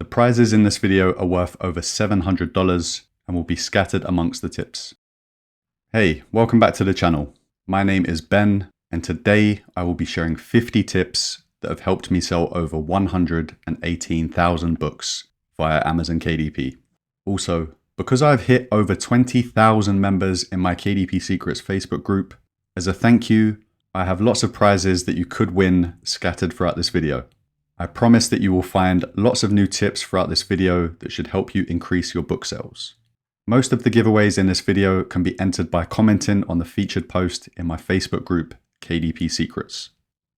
The prizes in this video are worth over $700 and will be scattered amongst the tips. Hey, welcome back to the channel. My name is Ben, and today I will be sharing 50 tips that have helped me sell over 118,000 books via Amazon KDP. Also, because I've hit over 20,000 members in my KDP Secrets Facebook group, as a thank you, I have lots of prizes that you could win scattered throughout this video. I promise that you will find lots of new tips throughout this video that should help you increase your book sales. Most of the giveaways in this video can be entered by commenting on the featured post in my Facebook group, KDP Secrets.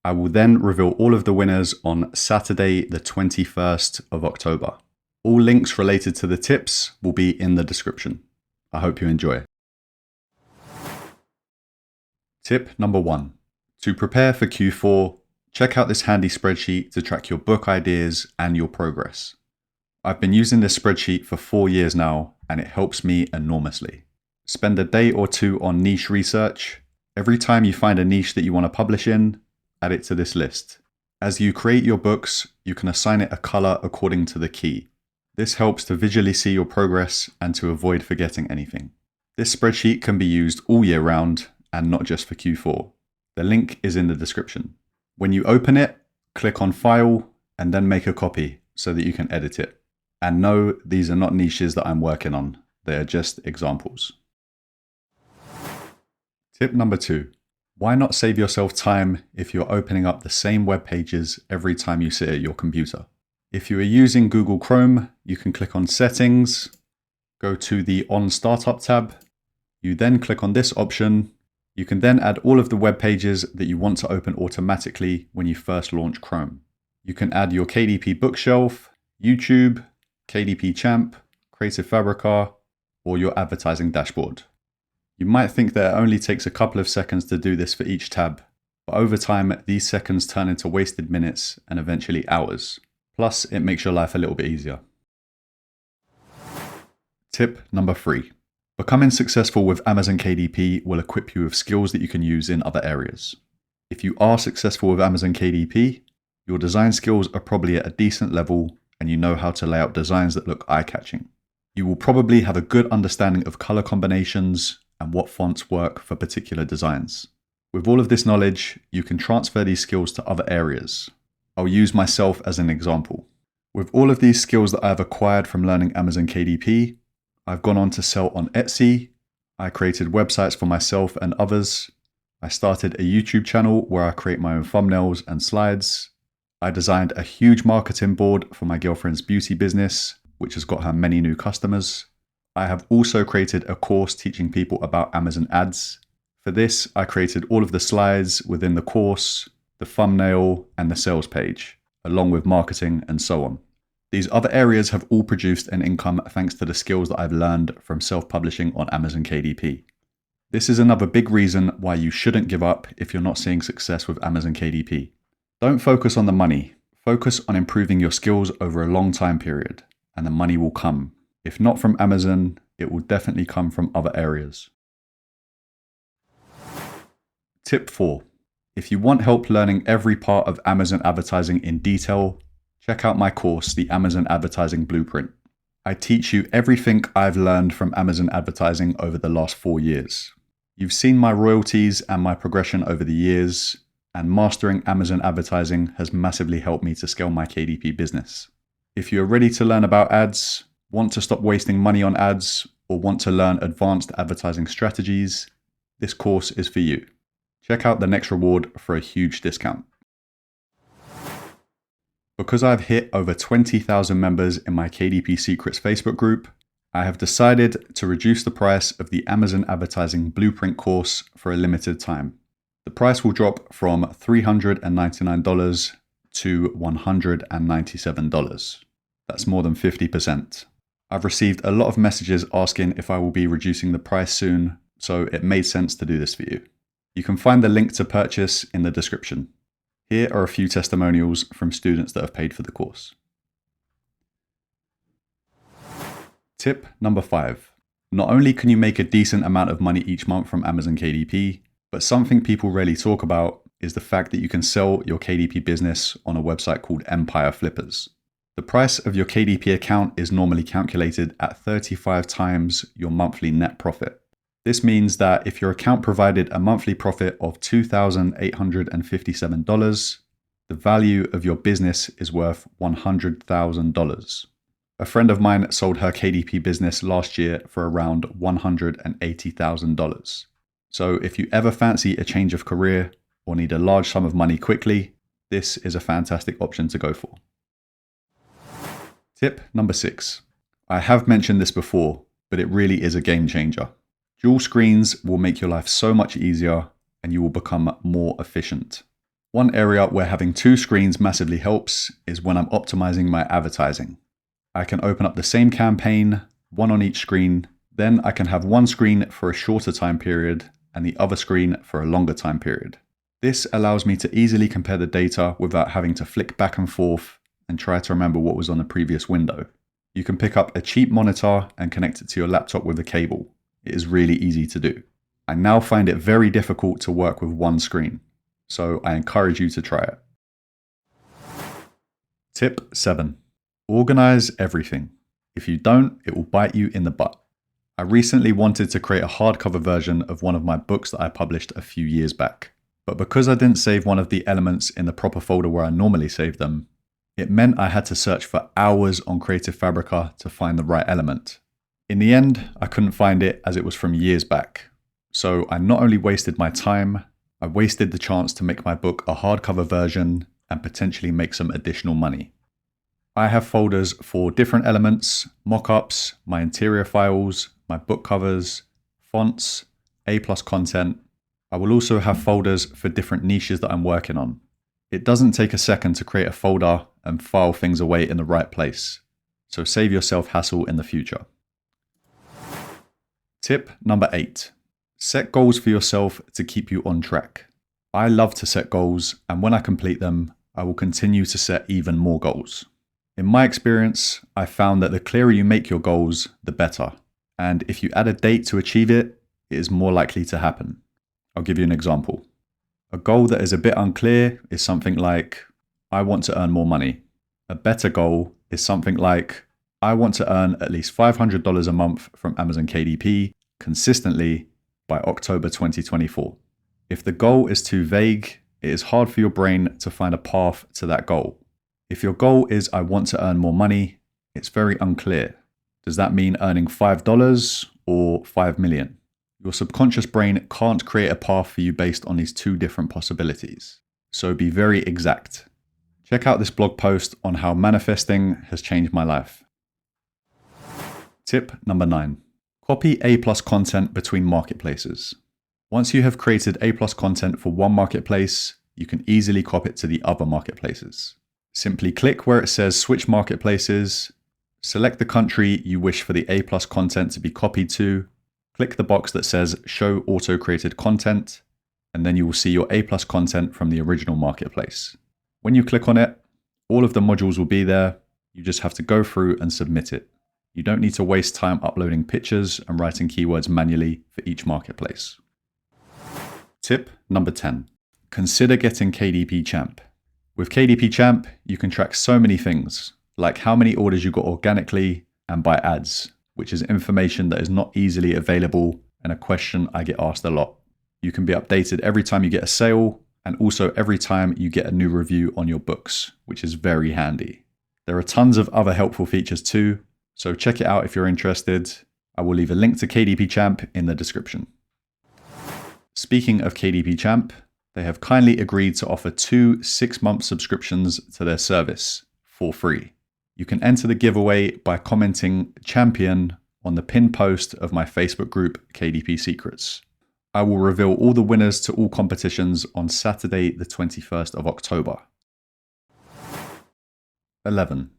I will then reveal all of the winners on Saturday, the 21st of October. All links related to the tips will be in the description. I hope you enjoy. Tip number 1. To prepare for Q4, check out this handy spreadsheet to track your book ideas and your progress. I've been using this spreadsheet for 4 years now, and it helps me enormously. Spend a day or two on niche research. Every time you find a niche that you want to publish in, add it to this list. As you create your books, you can assign it a color according to the key. This helps to visually see your progress and to avoid forgetting anything. This spreadsheet can be used all year round and not just for Q4. The link is in the description. When you open it, click on File and then make a copy so that you can edit it. And no, these are not niches that I'm working on. They are just examples. Tip number 2. Why not save yourself time if you're opening up the same web pages every time you sit at your computer? If you are using Google Chrome, you can click on Settings, go to the On Startup tab. You then click on this option. You can then add all of the web pages that you want to open automatically when you first launch Chrome. You can add your KDP bookshelf, YouTube, KDP Champ, Creative Fabrica, or your advertising dashboard. You might think that it only takes a couple of seconds to do this for each tab, but over time, these seconds turn into wasted minutes and eventually hours. Plus, it makes your life a little bit easier. Tip number 3. Becoming successful with Amazon KDP will equip you with skills that you can use in other areas. If you are successful with Amazon KDP, your design skills are probably at a decent level and you know how to lay out designs that look eye-catching. You will probably have a good understanding of color combinations and what fonts work for particular designs. With all of this knowledge, you can transfer these skills to other areas. I'll use myself as an example. With all of these skills that I have acquired from learning Amazon KDP, I've gone on to sell on Etsy. I created websites for myself and others. I started a YouTube channel where I create my own thumbnails and slides. I designed a huge marketing board for my girlfriend's beauty business, which has got her many new customers. I have also created a course teaching people about Amazon ads. For this, I created all of the slides within the course, the thumbnail, and the sales page, along with marketing and so on. These other areas have all produced an income thanks to the skills that I've learned from self-publishing on Amazon KDP. This is another big reason why you shouldn't give up if you're not seeing success with Amazon KDP. Don't focus on the money. Focus on improving your skills over a long time period, and the money will come. If not from Amazon, it will definitely come from other areas. Tip 4. If you want help learning every part of Amazon advertising in detail, check out my course, The Amazon Advertising Blueprint. I teach you everything I've learned from Amazon advertising over the last 4 years. You've seen my royalties and my progression over the years, and mastering Amazon advertising has massively helped me to scale my KDP business. If you're ready to learn about ads, want to stop wasting money on ads, or want to learn advanced advertising strategies, this course is for you. Check out the next reward for a huge discount. Because I've hit over 20,000 members in my KDP Secrets Facebook group, I have decided to reduce the price of the Amazon Advertising Blueprint course for a limited time. The price will drop from $399 to $197. That's more than 50%. I've received a lot of messages asking if I will be reducing the price soon, so it made sense to do this for you. You can find the link to purchase in the description. Here are a few testimonials from students that have paid for the course. Tip number 5. Not only can you make a decent amount of money each month from Amazon KDP, but something people rarely talk about is the fact that you can sell your KDP business on a website called Empire Flippers. The price of your KDP account is normally calculated at 35 times your monthly net profit. This means that if your account provided a monthly profit of $2,857, the value of your business is worth $100,000. A friend of mine sold her KDP business last year for around $180,000. So if you ever fancy a change of career or need a large sum of money quickly, this is a fantastic option to go for. Tip number 6. I have mentioned this before, but it really is a game changer. Dual screens will make your life so much easier and you will become more efficient. One area where having 2 screens massively helps is when I'm optimizing my advertising. I can open up the same campaign, one on each screen, then I can have one screen for a shorter time period and the other screen for a longer time period. This allows me to easily compare the data without having to flick back and forth and try to remember what was on the previous window. You can pick up a cheap monitor and connect it to your laptop with a cable. It is really easy to do. I now find it very difficult to work with one screen, so I encourage you to try it. Tip 7. Organize everything. If you don't, it will bite you in the butt. I recently wanted to create a hardcover version of one of my books that I published a few years back, but because I didn't save one of the elements in the proper folder where I normally save them, it meant I had to search for hours on Creative Fabrica to find the right element. In the end, I couldn't find it as it was from years back. So I not only wasted my time, I wasted the chance to make my book a hardcover version and potentially make some additional money. I have folders for different elements, mockups, my interior files, my book covers, fonts, A+ content. I will also have folders for different niches that I'm working on. It doesn't take a second to create a folder and file things away in the right place, so save yourself hassle in the future. Tip number 8. Set goals for yourself to keep you on track. I love to set goals, and when I complete them, I will continue to set even more goals. In my experience, I found that the clearer you make your goals, the better. And if you add a date to achieve it, it is more likely to happen. I'll give you an example. A goal that is a bit unclear is something like, I want to earn more money. A better goal is something like, I want to earn at least $500 a month from Amazon KDP consistently by October 2024. If the goal is too vague, it is hard for your brain to find a path to that goal. If your goal is, I want to earn more money, it's very unclear. Does that mean earning $5 or 5 million? Your subconscious brain can't create a path for you based on these 2 different possibilities. So be very exact. Check out this blog post on how manifesting has changed my life. Tip number 9. Copy A+ content between marketplaces. Once you have created A+ content for one marketplace, you can easily copy it to the other marketplaces. Simply click where it says Switch Marketplaces, select the country you wish for the A+ content to be copied to, click the box that says Show Auto-Created Content, and then you will see your A+ content from the original marketplace. When you click on it, all of the modules will be there. You just have to go through and submit it. You don't need to waste time uploading pictures and writing keywords manually for each marketplace. Tip number 10. Consider getting KDP Champ. With KDP Champ, you can track so many things, like how many orders you got organically and by ads, which is information that is not easily available and a question I get asked a lot. You can be updated every time you get a sale and also every time you get a new review on your books, which is very handy. There are tons of other helpful features too, so check it out if you're interested. I will leave a link to KDP Champ in the description. Speaking of KDP Champ, they have kindly agreed to offer 2 6-month subscriptions to their service for free. You can enter the giveaway by commenting Champion on the pinned post of my Facebook group, KDP Secrets. I will reveal all the winners to all competitions on Saturday, the 21st of October. 11.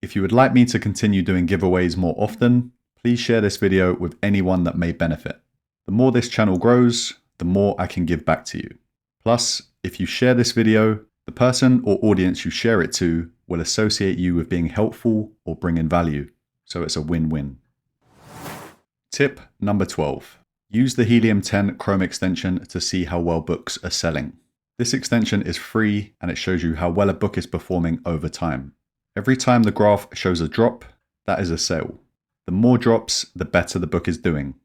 If you would like me to continue doing giveaways more often, please share this video with anyone that may benefit. The more this channel grows, the more I can give back to you. Plus, if you share this video, the person or audience you share it to will associate you with being helpful or bringing value, so it's a win-win. Tip number 12. Use the Helium 10 Chrome extension to see how well books are selling. This extension is free and it shows you how well a book is performing over time. Every time the graph shows a drop, that is a sale. The more drops, the better the book is doing.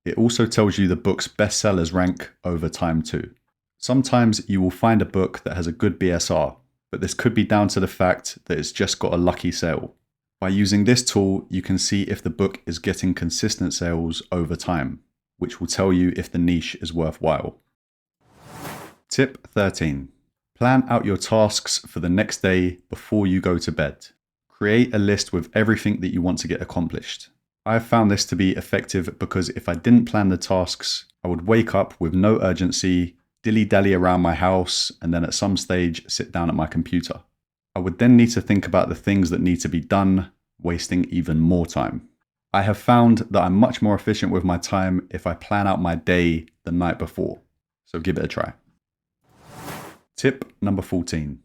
It also tells you the book's bestsellers rank over time too. Sometimes you will find a book that has a good BSR, but this could be down to the fact that it's just got a lucky sale. By using this tool, you can see if the book is getting consistent sales over time, which will tell you if the niche is worthwhile. Tip 13. Plan out your tasks for the next day before you go to bed. Create a list with everything that you want to get accomplished. I've found this to be effective because if I didn't plan the tasks, I would wake up with no urgency, dilly-dally around my house, and then at some stage sit down at my computer. I would then need to think about the things that need to be done, wasting even more time. I have found that I'm much more efficient with my time if I plan out my day the night before. So give it a try. Tip number 14.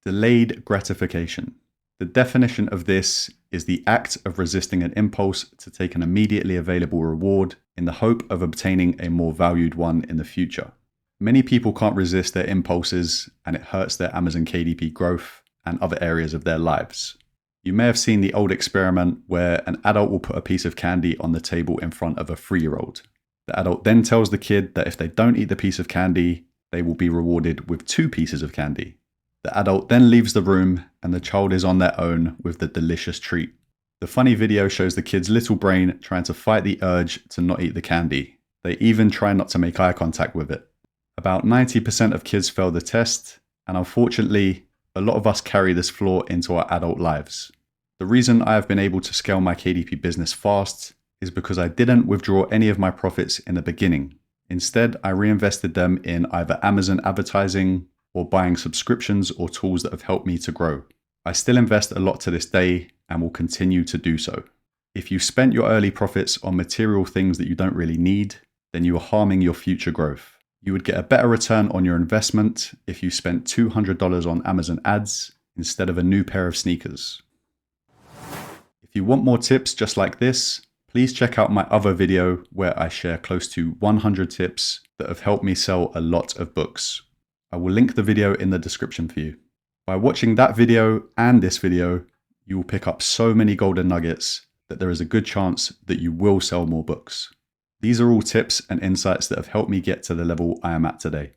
Delayed gratification. The definition of this is the act of resisting an impulse to take an immediately available reward in the hope of obtaining a more valued one in the future. Many people can't resist their impulses, and it hurts their Amazon KDP growth and other areas of their lives. You may have seen the old experiment where an adult will put a piece of candy on the table in front of a 3-year-old. The adult then tells the kid that if they don't eat the piece of candy, they will be rewarded with 2 pieces of candy. The adult then leaves the room and the child is on their own with the delicious treat. The funny video shows the kid's little brain trying to fight the urge to not eat the candy. They even try not to make eye contact with it. About 90% of kids fail the test, and unfortunately, a lot of us carry this flaw into our adult lives. The reason I have been able to scale my KDP business fast is because I didn't withdraw any of my profits in the beginning. Instead, I reinvested them in either Amazon advertising or buying subscriptions or tools that have helped me to grow. I still invest a lot to this day and will continue to do so. If you spent your early profits on material things that you don't really need, then you are harming your future growth. You would get a better return on your investment if you spent $200 on Amazon ads instead of a new pair of sneakers. If you want more tips just like this, please check out my other video where I share close to 100 tips that have helped me sell a lot of books. I will link the video in the description for you. By watching that video and this video, you will pick up so many golden nuggets that there is a good chance that you will sell more books. These are all tips and insights that have helped me get to the level I am at today.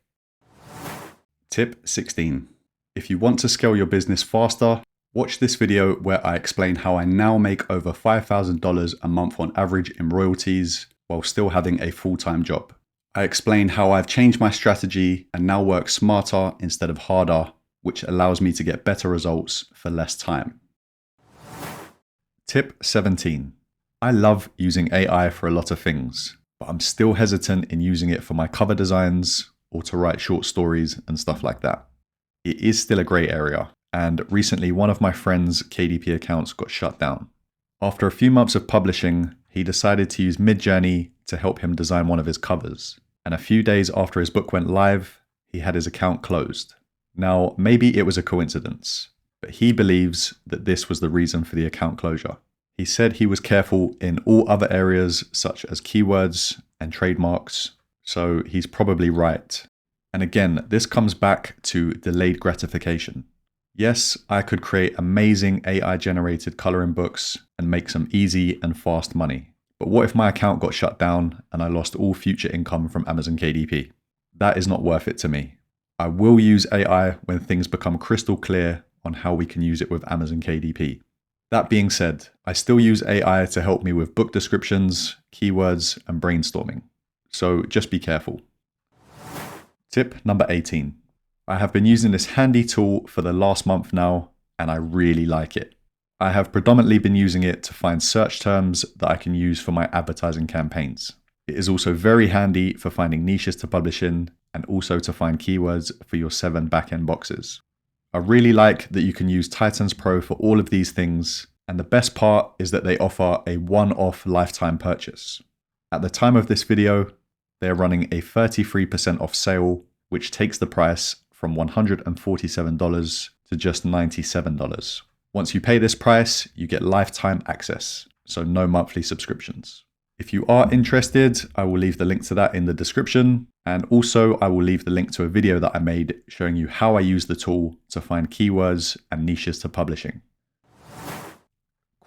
Tip 16. If you want to scale your business faster, watch this video where I explain how I now make over $5,000 a month on average in royalties while still having a full-time job. I explain how I've changed my strategy and now work smarter instead of harder, which allows me to get better results for less time. Tip 17. I love using AI for a lot of things, but I'm still hesitant in using it for my cover designs or to write short stories and stuff like that. It is still a great area, and recently one of my friend's KDP accounts got shut down. After a few months of publishing, he decided to use Midjourney to help him design one of his covers. And a few days after his book went live, he had his account closed. Now, maybe it was a coincidence, but he believes that this was the reason for the account closure. He said he was careful in all other areas such as keywords and trademarks, so he's probably right. And again, this comes back to delayed gratification. Yes, I could create amazing AI-generated coloring books and make some easy and fast money. But what if my account got shut down and I lost all future income from Amazon KDP? That is not worth it to me. I will use AI when things become crystal clear on how we can use it with Amazon KDP. That being said, I still use AI to help me with book descriptions, keywords, and brainstorming. So just be careful. Tip number 18. I have been using this handy tool for the last month now, and I really like it. I have predominantly been using it to find search terms that I can use for my advertising campaigns. It is also very handy for finding niches to publish in and also to find keywords for your 7 backend boxes. I really like that you can use Titans Pro for all of these things, and the best part is that they offer a one-off lifetime purchase. At the time of this video, they are running a 33% off sale, which takes the price from $147 to just $97. Once you pay this price, you get lifetime access, so no monthly subscriptions. If you are interested, I will leave the link to that in the description, and also I will leave the link to a video that I made showing you how I use the tool to find keywords and niches to publishing.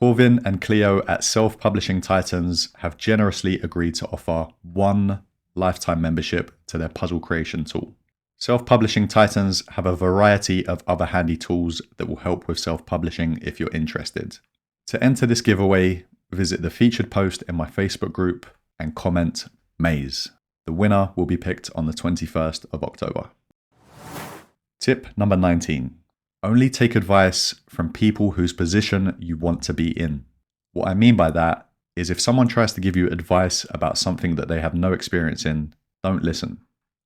Corvin and Cleo at Self-Publishing Titans have generously agreed to offer 1 lifetime membership to their puzzle creation tool. Self-Publishing Titans have a variety of other handy tools that will help with self-publishing if you're interested. To enter this giveaway, visit the featured post in my Facebook group and comment Maze. The winner will be picked on the 21st of October. Tip number 19. Only take advice from people whose position you want to be in. What I mean by that is if someone tries to give you advice about something that they have no experience in, don't listen.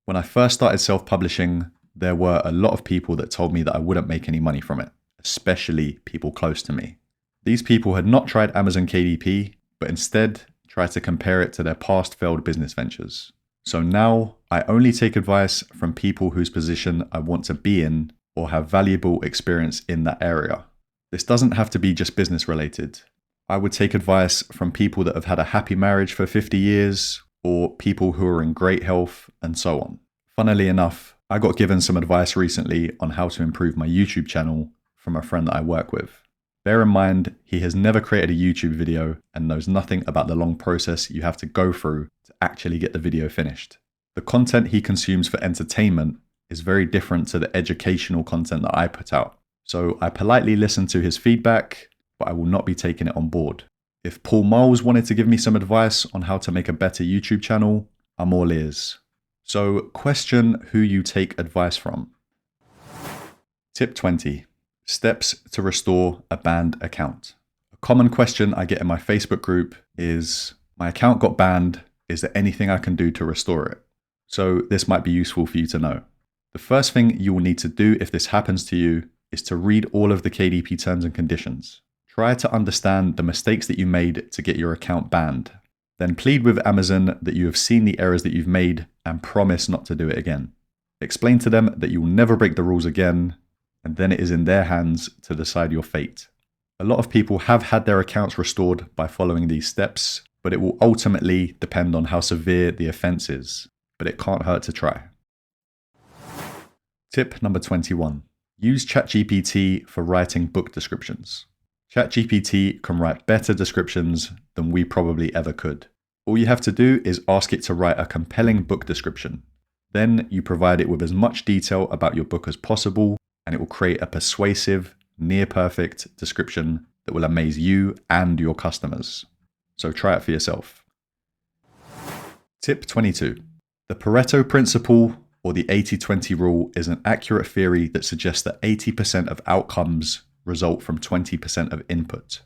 When I first started self-publishing, there were a lot of people that told me that I wouldn't make any money from it, especially people close to me. These people had not tried Amazon KDP, but instead tried to compare it to their past failed business ventures. So now I only take advice from people whose position I want to be in or have valuable experience in that area. This doesn't have to be just business related. I would take advice from people that have had a happy marriage for 50 years, or people who are in great health, and so on. Funnily enough, I got given some advice recently on how to improve my YouTube channel from a friend that I work with. Bear in mind, he has never created a YouTube video and knows nothing about the long process you have to go through to actually get the video finished. The content he consumes for entertainment is very different to the educational content that I put out. So I politely listen to his feedback, but I will not be taking it on board. If Paul Moles wanted to give me some advice on how to make a better YouTube channel, I'm all ears. So question who you take advice from. Tip 20. Steps to restore a banned account. A common question I get in my Facebook group is, my account got banned, is there anything I can do to restore it? So this might be useful for you to know. The first thing you will need to do if this happens to you is to read all of the KDP terms and conditions. Try to understand the mistakes that you made to get your account banned. Then plead with Amazon that you have seen the errors that you've made and promise not to do it again. Explain to them that you will never break the rules again, and then it is in their hands to decide your fate. A lot of people have had their accounts restored by following these steps, but it will ultimately depend on how severe the offense is, but it can't hurt to try. Tip number 21. Use ChatGPT for writing book descriptions. ChatGPT can write better descriptions than we probably ever could. All you have to do is ask it to write a compelling book description. Then you provide it with as much detail about your book as possible, and it will create a persuasive, near-perfect description that will amaze you and your customers. So try it for yourself. Tip 22. The Pareto principle, or the 80-20 rule, is an accurate theory that suggests that 80% of outcomes result from 20% of input.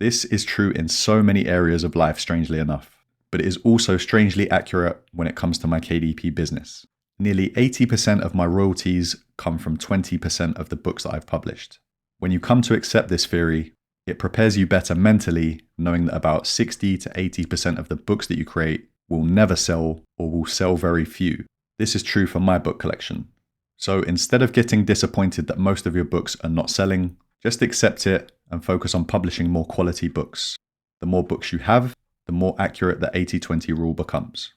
This is true in so many areas of life, strangely enough, but it is also strangely accurate when it comes to my KDP business. Nearly 80% of my royalties come from 20% of the books that I've published. When you come to accept this theory, it prepares you better mentally, knowing that about 60 to 80% of the books that you create will never sell or will sell very few. This is true for my book collection. So instead of getting disappointed that most of your books are not selling, just accept it and focus on publishing more quality books. The more books you have, the more accurate the 80-20 rule becomes.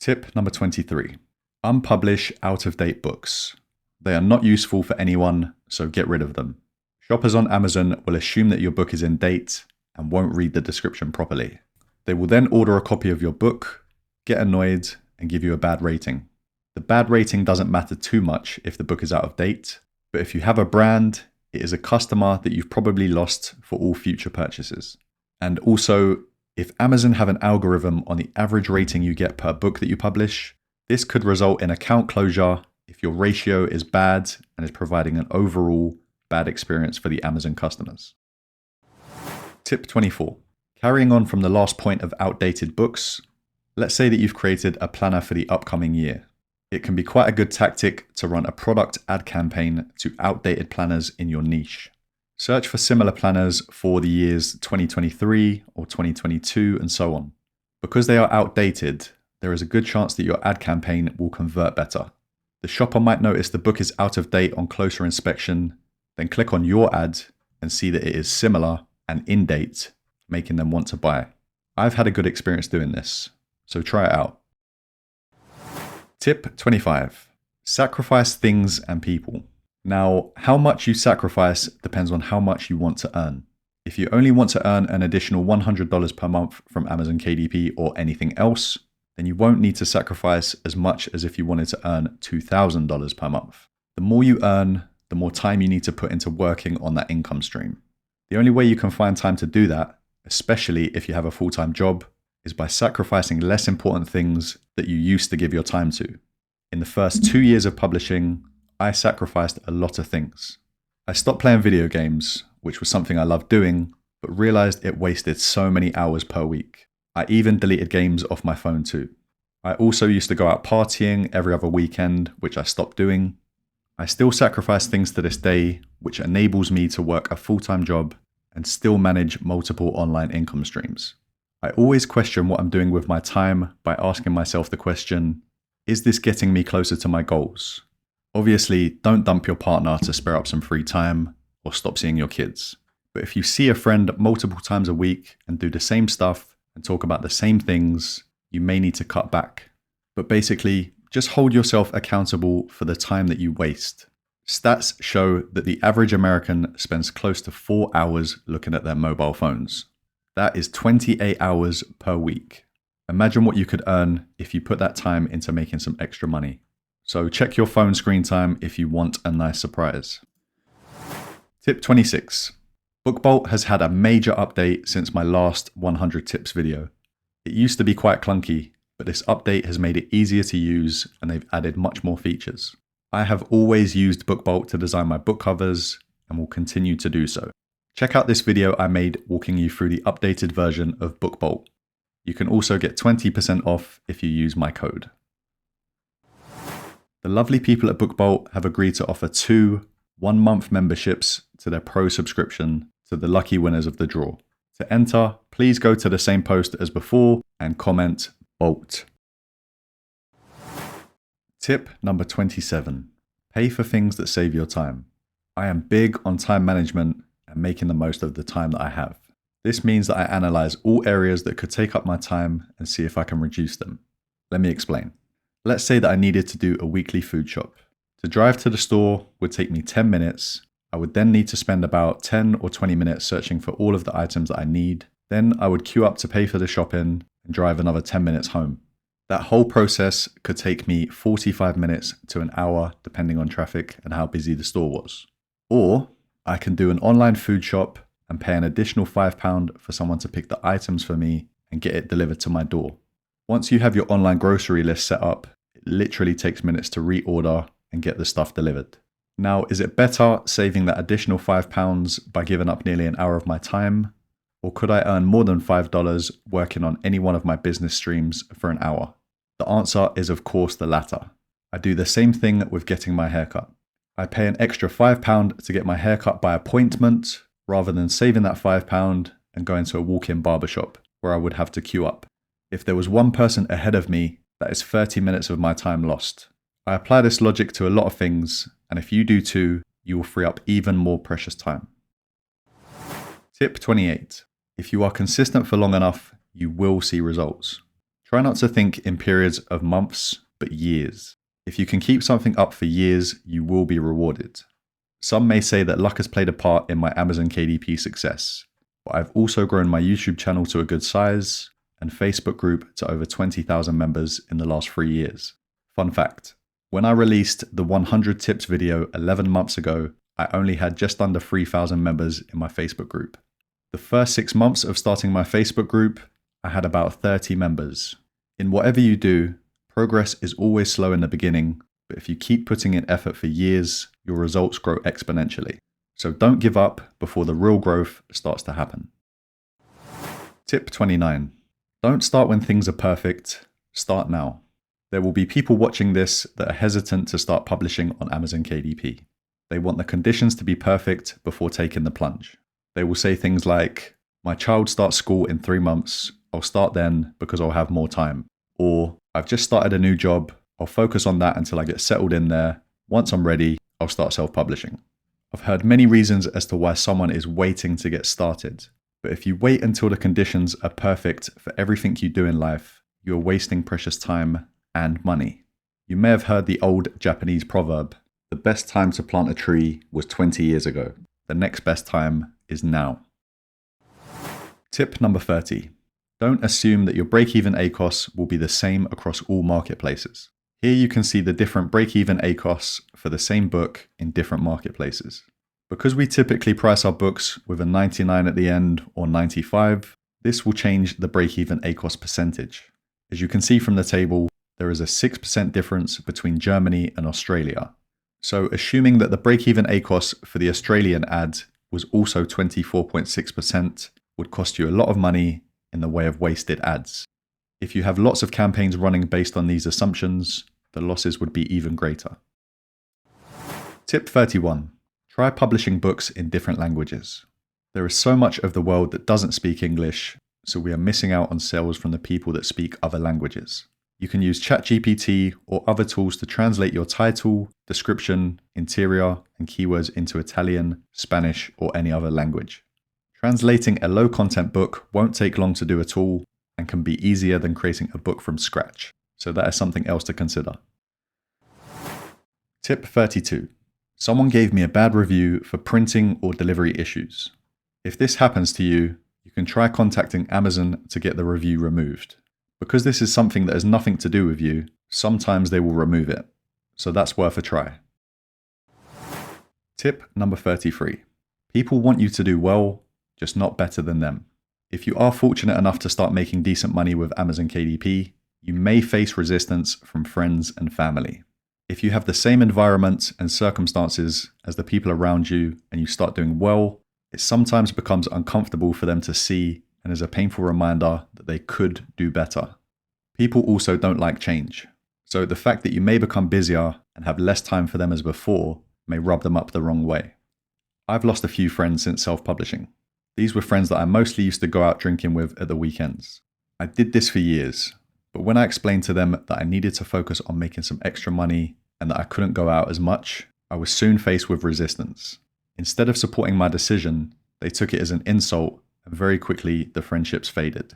Tip number 23. Unpublish out-of-date books. They are not useful for anyone, so get rid of them. Shoppers on Amazon will assume that your book is in date and won't read the description properly. They will then order a copy of your book, get annoyed, and give you a bad rating. The bad rating doesn't matter too much if the book is out of date, but if you have a brand, it is a customer that you've probably lost for all future purchases. And also, if Amazon have an algorithm on the average rating you get per book that you publish, this could result in account closure if your ratio is bad and is providing an overall bad experience for the Amazon customers. Tip 24. Carrying on from the last point of outdated books, let's say that you've created a planner for the upcoming year. It can be quite a good tactic to run a product ad campaign to outdated planners in your niche. Search for similar planners for the years 2023 or 2022 and so on. Because they are outdated, there is a good chance that your ad campaign will convert better. The shopper might notice the book is out of date on closer inspection, then click on your ad and see that it is similar and in date, making them want to buy. I've had a good experience doing this, so try it out. Tip 25. Sacrifice things and people. Now, how much you sacrifice depends on how much you want to earn. If you only want to earn an additional $100 per month from Amazon KDP or anything else, then you won't need to sacrifice as much as if you wanted to earn $2,000 per month. The more you earn, the more time you need to put into working on that income stream. The only way you can find time to do that, especially if you have a full-time job, is by sacrificing less important things that you used to give your time to. In the first 2 years of publishing, I sacrificed a lot of things. I stopped playing video games, which was something I loved doing, but realized it wasted so many hours per week. I even deleted games off my phone too. I also used to go out partying every other weekend, which I stopped doing. I still sacrifice things to this day, which enables me to work a full-time job and still manage multiple online income streams. I always question what I'm doing with my time by asking myself the question, is this getting me closer to my goals? Obviously, don't dump your partner to spare up some free time or stop seeing your kids. But if you see a friend multiple times a week and do the same stuff and talk about the same things, you may need to cut back. But basically, just hold yourself accountable for the time that you waste. Stats show that the average American spends close to 4 hours looking at their mobile phones. That is 28 hours per week. Imagine what you could earn if you put that time into making some extra money. So check your phone screen time if you want a nice surprise. Tip 26. BookBolt has had a major update since my last 100 tips video. It used to be quite clunky, but this update has made it easier to use and they've added much more features. I have always used BookBolt to design my book covers and will continue to do so. Check out this video I made walking you through the updated version of BookBolt. You can also get 20% off if you use my code. The lovely people at BookBolt have agreed to offer 2 one-month memberships to their pro subscription to the lucky winners of the draw. To enter, please go to the same post as before and comment BOLT. Tip number 27. Pay for things that save your time. I am big on time management and making the most of the time that I have. This means that I analyze all areas that could take up my time and see if I can reduce them. Let me explain. Let's say that I needed to do a weekly food shop. To drive to the store would take me 10 minutes. I would then need to spend about 10 or 20 minutes searching for all of the items that I need. Then I would queue up to pay for the shopping and drive another 10 minutes home. That whole process could take me 45 minutes to an hour depending on traffic and how busy the store was. Or I can do an online food shop and pay an additional £5 for someone to pick the items for me and get it delivered to my door. Once you have your online grocery list set up, it literally takes minutes to reorder and get the stuff delivered. Now, is it better saving that additional £5 by giving up nearly an hour of my time? Or could I earn more than $5 working on any one of my business streams for an hour? The answer is of course the latter. I do the same thing with getting my haircut. I pay an extra £5 to get my haircut by appointment rather than saving that £5 and going to a walk-in barbershop where I would have to queue up. If there was one person ahead of me, that is 30 minutes of my time lost. I apply this logic to a lot of things, and if you do too, you will free up even more precious time. Tip 28. If you are consistent for long enough, you will see results. Try not to think in periods of months, but years. If you can keep something up for years, you will be rewarded. Some may say that luck has played a part in my Amazon KDP success, but I've also grown my YouTube channel to a good size and Facebook group to over 20,000 members in the last 3 years. Fun fact, when I released the 100 tips video 11 months ago, I only had just under 3,000 members in my Facebook group. The first 6 months of starting my Facebook group, I had about 30 members. In whatever you do, progress is always slow in the beginning, but if you keep putting in effort for years, your results grow exponentially. So don't give up before the real growth starts to happen. Tip 29. Don't start when things are perfect, start now. There will be people watching this that are hesitant to start publishing on Amazon KDP. They want the conditions to be perfect before taking the plunge. They will say things like, my child starts school in 3 months, I'll start then because I'll have more time. Or, I've just started a new job, I'll focus on that until I get settled in there. Once I'm ready, I'll start self-publishing. I've heard many reasons as to why someone is waiting to get started. But if you wait until the conditions are perfect for everything you do in life, you're wasting precious time and money. You may have heard the old Japanese proverb, The best time to plant a tree was 20 years ago. The next best time is now. Tip number 30. Don't assume that your break-even ACOS will be the same across all marketplaces. Here you can see the different break-even ACOS for the same book in different marketplaces. Because we typically price our books with a 99 at the end or 95, this will change the break-even ACOS percentage. As you can see from the table, there is a 6% difference between Germany and Australia. So assuming that the break-even ACOS for the Australian ad was also 24.6% would cost you a lot of money in the way of wasted ads. If you have lots of campaigns running based on these assumptions, the losses would be even greater. Tip 31. Try publishing books in different languages. There is so much of the world that doesn't speak English, so we are missing out on sales from the people that speak other languages. You can use ChatGPT or other tools to translate your title, description, interior, and keywords into Italian, Spanish, or any other language. Translating a low-content book won't take long to do at all and can be easier than creating a book from scratch, so that is something else to consider. Tip 32. Someone gave me a bad review for printing or delivery issues. If this happens to you, you can try contacting Amazon to get the review removed. Because this is something that has nothing to do with you, sometimes they will remove it. So that's worth a try. Tip number 33. People want you to do well, just not better than them. If you are fortunate enough to start making decent money with Amazon KDP, you may face resistance from friends and family. If you have the same environment and circumstances as the people around you and you start doing well, it sometimes becomes uncomfortable for them to see and is a painful reminder that they could do better. People also don't like change, so the fact that you may become busier and have less time for them as before may rub them up the wrong way. I've lost a few friends since self-publishing. These were friends that I mostly used to go out drinking with at the weekends. I did this for years, but when I explained to them that I needed to focus on making some extra money and that I couldn't go out as much, I was soon faced with resistance. Instead of supporting my decision, they took it as an insult, and very quickly the friendships faded.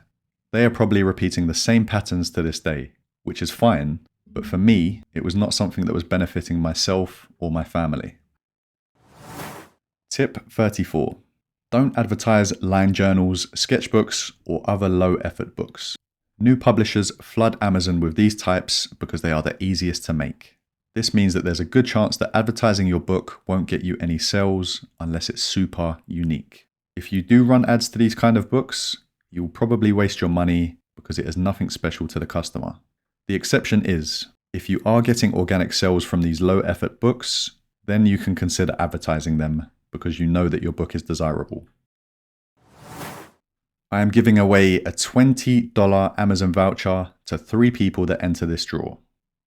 They are probably repeating the same patterns to this day, which is fine, but for me, it was not something that was benefiting myself or my family. Tip 34. Don't advertise line journals, sketchbooks, or other low-effort books. New publishers flood Amazon with these types because they are the easiest to make. This means that there's a good chance that advertising your book won't get you any sales unless it's super unique. If you do run ads to these kind of books, you will probably waste your money because it is nothing special to the customer. The exception is, if you are getting organic sales from these low-effort books, then you can consider advertising them because you know that your book is desirable. I am giving away a $20 Amazon voucher to 3 people that enter this draw.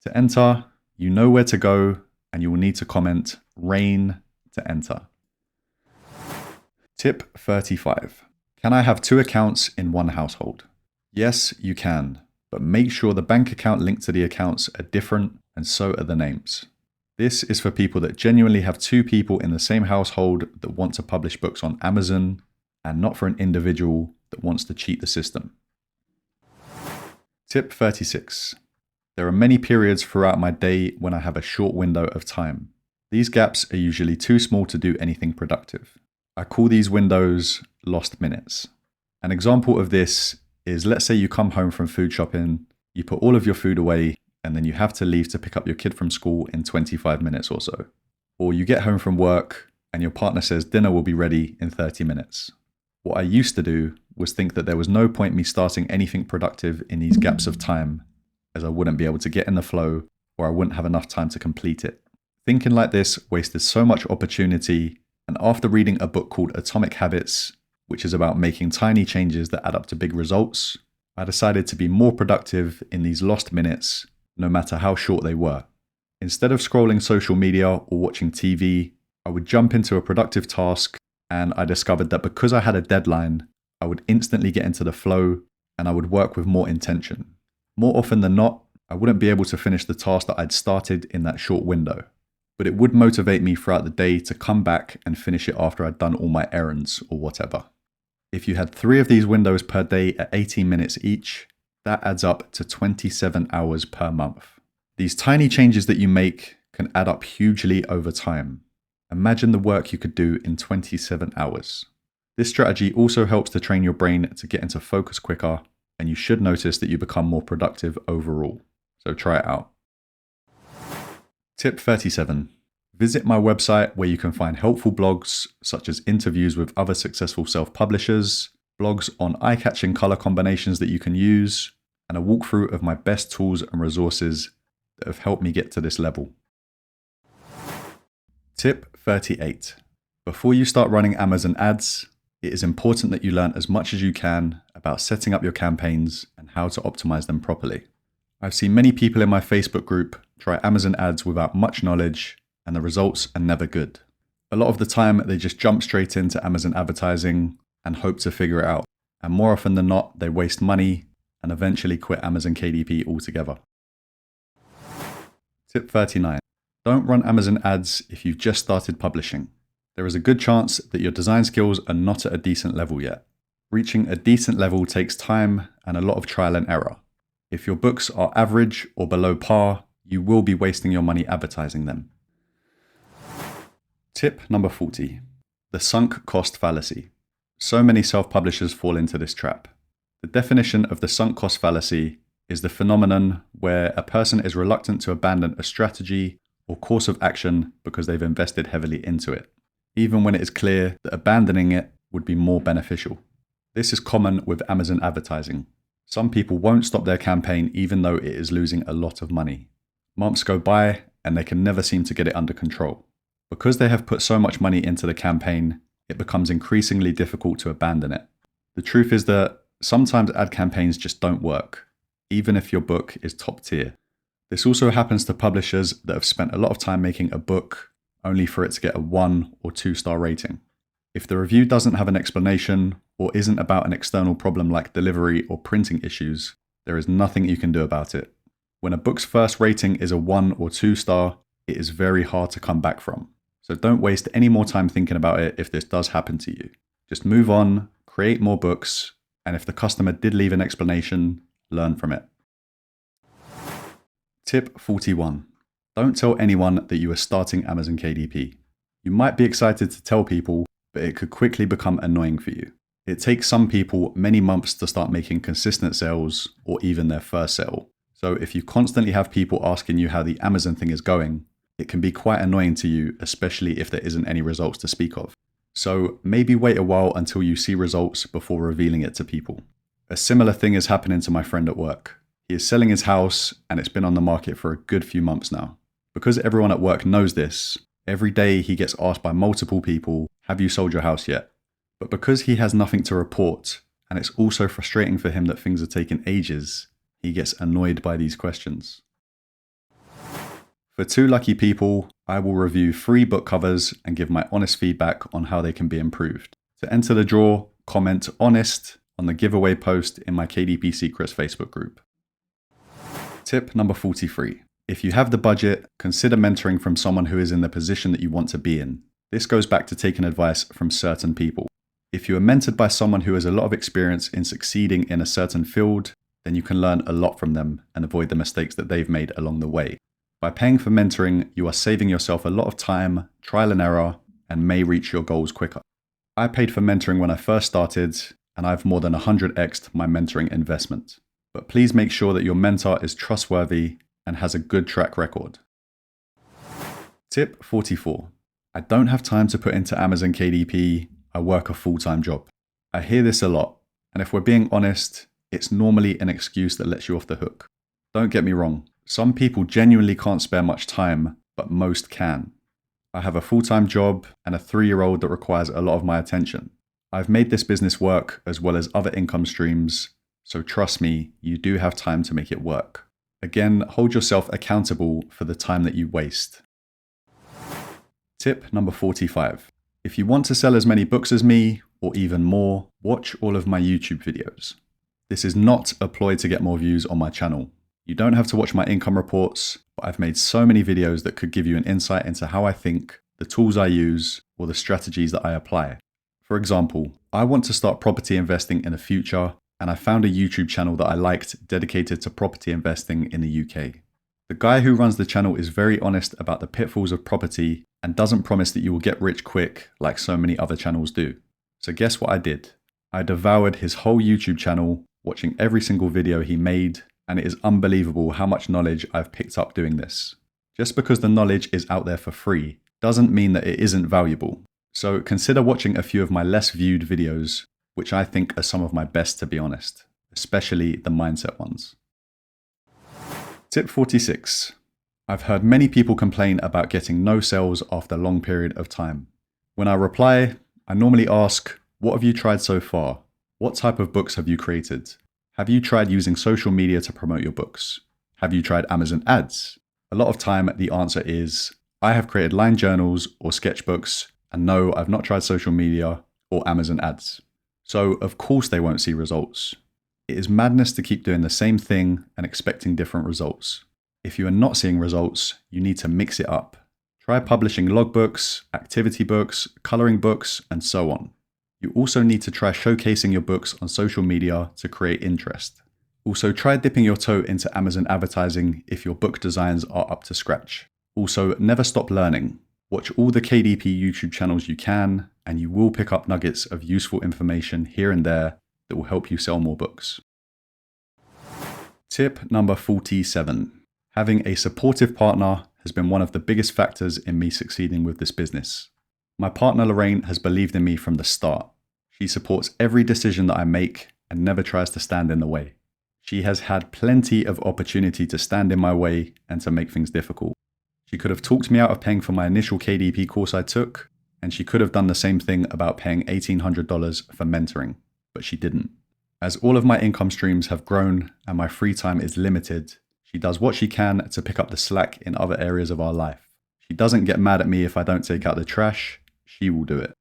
To enter, you know where to go and you will need to comment RAIN to enter. Tip 35. Can I have 2 accounts in one household? Yes, you can, but make sure the bank account linked to the accounts are different and so are the names. This is for people that genuinely have 2 people in the same household that want to publish books on Amazon and not for an individual that wants to cheat the system. Tip 36. There are many periods throughout my day when I have a short window of time. These gaps are usually too small to do anything productive. I call these windows lost minutes. An example of this is, let's say you come home from food shopping, you put all of your food away, and then you have to leave to pick up your kid from school in 25 minutes or so. Or you get home from work and your partner says dinner will be ready in 30 minutes. What I used to do was think that there was no point me starting anything productive in these gaps of time, as I wouldn't be able to get in the flow or I wouldn't have enough time to complete it. Thinking like this wasted so much opportunity, and after reading a book called Atomic Habits, which is about making tiny changes that add up to big results, I decided to be more productive in these lost minutes, no matter how short they were. Instead of scrolling social media or watching TV, I would jump into a productive task, and I discovered that because I had a deadline, I would instantly get into the flow and I would work with more intention. More often than not, I wouldn't be able to finish the task that I'd started in that short window, but it would motivate me throughout the day to come back and finish it after I'd done all my errands or whatever. If you had 3 of these windows per day at 18 minutes each, that adds up to 27 hours per month. These tiny changes that you make can add up hugely over time. Imagine the work you could do in 27 hours. This strategy also helps to train your brain to get into focus quicker, and you should notice that you become more productive overall. So try it out. Tip 37. Visit my website where you can find helpful blogs such as interviews with other successful self-publishers, blogs on eye-catching color combinations that you can use, and a walkthrough of my best tools and resources that have helped me get to this level. Tip 38. Before you start running Amazon ads, it is important that you learn as much as you can about setting up your campaigns and how to optimize them properly. I've seen many people in my Facebook group try Amazon ads without much knowledge, and the results are never good. A lot of the time, they just jump straight into Amazon advertising and hope to figure it out. And more often than not, they waste money and eventually quit Amazon KDP altogether. Tip 39. Don't run Amazon ads if you've just started publishing. There is a good chance that your design skills are not at a decent level yet. Reaching a decent level takes time and a lot of trial and error. If your books are average or below par, you will be wasting your money advertising them. Tip number 40. The sunk cost fallacy. So many self-publishers fall into this trap. The definition of the sunk cost fallacy is the phenomenon where a person is reluctant to abandon a strategy or course of action because they've invested heavily into it, even when it is clear that abandoning it would be more beneficial. This is common with Amazon advertising. Some people won't stop their campaign even though it is losing a lot of money. Months go by and they can never seem to get it under control. Because they have put so much money into the campaign, it becomes increasingly difficult to abandon it. The truth is that sometimes ad campaigns just don't work, even if your book is top tier. This also happens to publishers that have spent a lot of time making a book only for it to get a 1 or 2 star rating. If the review doesn't have an explanation or isn't about an external problem like delivery or printing issues, there is nothing you can do about it. When a book's first rating is a 1 or 2 star, it is very hard to come back from. So don't waste any more time thinking about it if this does happen to you. Just move on, create more books, and if the customer did leave an explanation, learn from it. Tip 41. Don't tell anyone that you are starting Amazon KDP. You might be excited to tell people, but it could quickly become annoying for you. It takes some people many months to start making consistent sales or even their first sale. So if you constantly have people asking you how the Amazon thing is going, it can be quite annoying to you, especially if there isn't any results to speak of. So maybe wait a while until you see results before revealing it to people. A similar thing is happening to my friend at work. He is selling his house and it's been on the market for a good few months now. Because everyone at work knows this, every day he gets asked by multiple people, "Have you sold your house yet?" But because he has nothing to report, and it's also frustrating for him that things are taking ages, he gets annoyed by these questions. For 2 lucky people, I will review 3 book covers and give my honest feedback on how they can be improved. To enter the draw, comment "honest" on the giveaway post in my KDP Secrets Facebook group. Tip number 43. If you have the budget, consider mentoring from someone who is in the position that you want to be in. This goes back to taking advice from certain people. If you are mentored by someone who has a lot of experience in succeeding in a certain field, then you can learn a lot from them and avoid the mistakes that they've made along the way. By paying for mentoring, you are saving yourself a lot of time, trial and error, and may reach your goals quicker. I paid for mentoring when I first started, and I've more than 100x'd my mentoring investment. But please make sure that your mentor is trustworthy and has a good track record. Tip 44. I don't have time to put into Amazon KDP. I work a full-time job. I hear this a lot, and if we're being honest, it's normally an excuse that lets you off the hook. Don't get me wrong. Some people genuinely can't spare much time, but most can. I have a full-time job and a 3-year-old that requires a lot of my attention. I've made this business work as well as other income streams, so trust me, you do have time to make it work. Again, hold yourself accountable for the time that you waste. Tip number 45. If you want to sell as many books as me, or even more, watch all of my YouTube videos. This is not a ploy to get more views on my channel. You don't have to watch my income reports, but I've made so many videos that could give you an insight into how I think, the tools I use, or the strategies that I apply. For example, I want to start property investing in the future, and I found a YouTube channel that I liked dedicated to property investing in the UK. The guy who runs the channel is very honest about the pitfalls of property and doesn't promise that you will get rich quick like so many other channels do. So guess what I did? I devoured his whole YouTube channel, watching every single video he made, and it is unbelievable how much knowledge I've picked up doing this. Just because the knowledge is out there for free doesn't mean that it isn't valuable. So consider watching a few of my less viewed videos, which I think are some of my best, to be honest, especially the mindset ones. Tip 46. I've heard many people complain about getting no sales after a long period of time. When I reply, I normally ask, what have you tried so far? What type of books have you created? Have you tried using social media to promote your books? Have you tried Amazon ads? A lot of time the answer is, I have created line journals or sketchbooks, and no, I've not tried social media or Amazon ads. So of course they won't see results. It is madness to keep doing the same thing and expecting different results. If you are not seeing results, you need to mix it up. Try publishing logbooks, activity books, coloring books, and so on. You also need to try showcasing your books on social media to create interest. Also, try dipping your toe into Amazon advertising if your book designs are up to scratch. Also, never stop learning. Watch all the KDP YouTube channels you can, and you will pick up nuggets of useful information here and there that will help you sell more books. Tip number 47. Having a supportive partner has been one of the biggest factors in me succeeding with this business. My partner Lorraine has believed in me from the start. She supports every decision that I make and never tries to stand in the way. She has had plenty of opportunity to stand in my way and to make things difficult. She could have talked me out of paying for my initial KDP course I took, and she could have done the same thing about paying $1,800 for mentoring, but she didn't. As all of my income streams have grown and my free time is limited, she does what she can to pick up the slack in other areas of our life. She doesn't get mad at me if I don't take out the trash. She will do it.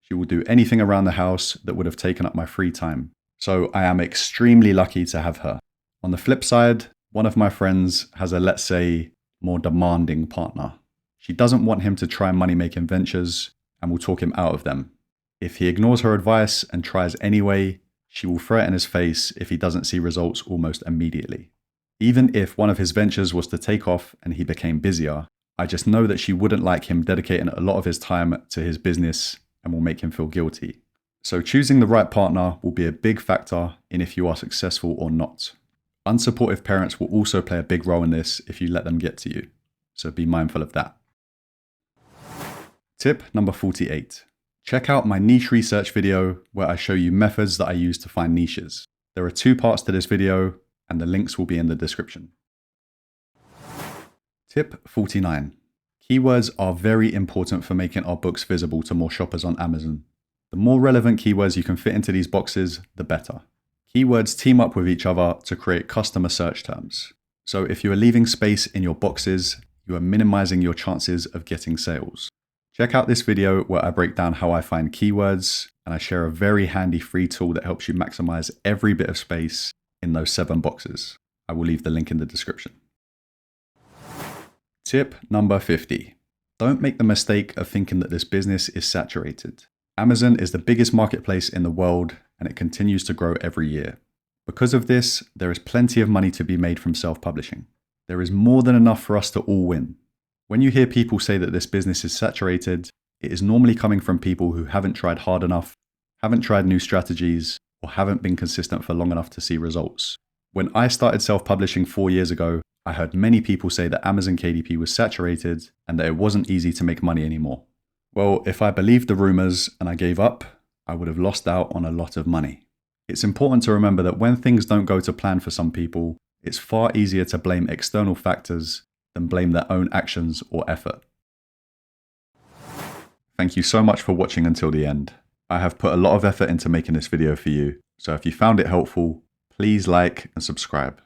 She will do anything around the house that would have taken up my free time. So I am extremely lucky to have her. On the flip side, one of my friends has a, let's say, more demanding partner. She doesn't want him to try money-making ventures and will talk him out of them. If he ignores her advice and tries anyway, she will throw it in his face if he doesn't see results almost immediately. Even if one of his ventures was to take off and he became busier, I just know that she wouldn't like him dedicating a lot of his time to his business and will make him feel guilty. So choosing the right partner will be a big factor in if you are successful or not. Unsupportive parents will also play a big role in this if you let them get to you. So be mindful of that. Tip number 48. Check out my niche research video where I show you methods that I use to find niches. There are 2 parts to this video and the links will be in the description. Tip 49. Keywords are very important for making our books visible to more shoppers on Amazon. The more relevant keywords you can fit into these boxes, the better. Keywords team up with each other to create customer search terms. So if you are leaving space in your boxes, you are minimizing your chances of getting sales. Check out this video where I break down how I find keywords, and I share a very handy free tool that helps you maximize every bit of space in those 7 boxes. I will leave the link in the description. Tip number 50. Don't make the mistake of thinking that this business is saturated. Amazon is the biggest marketplace in the world and it continues to grow every year. Because of this, there is plenty of money to be made from self-publishing. There is more than enough for us to all win. When you hear people say that this business is saturated, it is normally coming from people who haven't tried hard enough, haven't tried new strategies, or haven't been consistent for long enough to see results. When I started self-publishing 4 years ago, I heard many people say that Amazon KDP was saturated and that it wasn't easy to make money anymore. Well, if I believed the rumors and I gave up, I would have lost out on a lot of money. It's important to remember that when things don't go to plan for some people, it's far easier to blame external factors than blame their own actions or effort. Thank you so much for watching until the end. I have put a lot of effort into making this video for you, so if you found it helpful, please like and subscribe.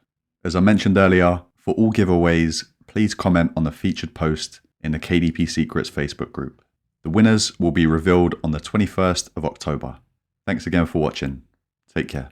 As I mentioned earlier, for all giveaways, please comment on the featured post in the KDP Secrets Facebook group. The winners will be revealed on the 21st of October. Thanks again for watching. Take care.